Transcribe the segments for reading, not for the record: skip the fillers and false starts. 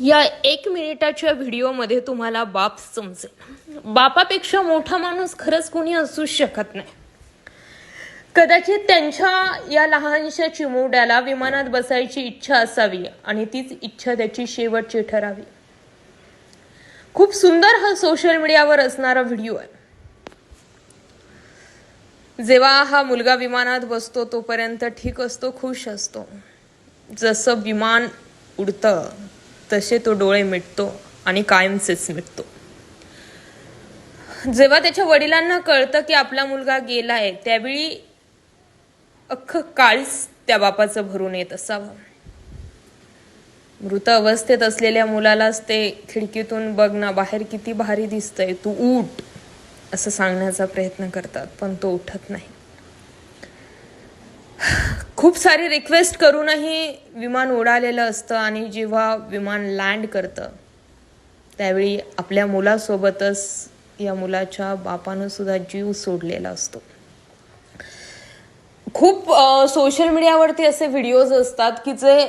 या 1 मिनिटाच्या व्हिडिओमध्ये तुम्हाला बाप समजेल. बापापेक्षा मोठा माणूस खरंच कोणी असू शकत नाही. कदाचित त्यांच्या या लहानशा चिमुरड्याला विमानात बसायची इच्छा असावी आणि तीच इच्छा त्याची शेवटची ठरावी. खूप सुंदर हा सोशल मीडियावर असणारा व्हिडिओ आहे. जेव्हा हा मुलगा विमानात बसतो तोपर्यंत ठीक असतो, खुश असतो. जसं विमान उडतं तसे तो डोळे मिटतो आणि कायमचेच मिटतो. जेव्हा त्याच्या वडिलांना कळतं की आपला मुलगा गेलाय त्यावेळी अख्खं काळीच त्या बापाचं भरून येत असावं. मृत अवस्थेत असलेल्या मुलालाच ते खिडकीतून बघ ना बाहेर किती भारी दिसतंय, तू उठ असं सांगण्याचा प्रयत्न करतात, पण तो उठत नाही. खूप सारी रिक्वेस्ट करूनही विमान उडालेलं असतं आणि जेव्हा विमान लँड करतं त्यावेळी आपल्या मुलासोबतच या मुलाच्या बापानं सुद्धा जीव सोडलेला असतो. खूप सोशल मीडियावरती असे व्हिडिओज असतात की जे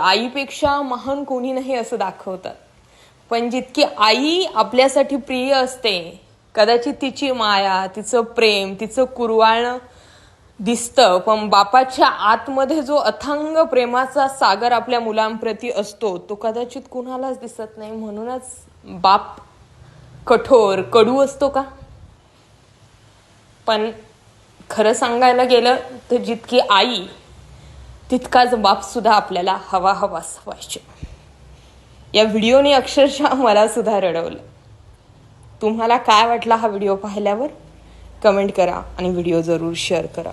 आईपेक्षा महान कोणी नाही असं दाखवतात. पण जितकी आई आपल्यासाठी प्रिय असते, कदाचित तिची माया, तिचं प्रेम, तिचं कुरवाळणं दिसतं, पण बापाच्या आतमध्ये जो अथांग प्रेमाचा सागर आपल्या मुलांप्रती असतो तो कदाचित कुणालाच दिसत नाही. म्हणूनच बाप कठोर कडू असतो का? पण खरं सांगायला गेलं तर जितकी आई तितकाच बाप सुद्धा आपल्याला हवाच व्हायचे. या व्हिडिओने अक्षरशः मला सुद्धा रडवलं. तुम्हाला काय वाटला हा व्हिडिओ पाहिल्यावर? कमेंट करा आणि व्हिडिओ जरूर शेअर करा.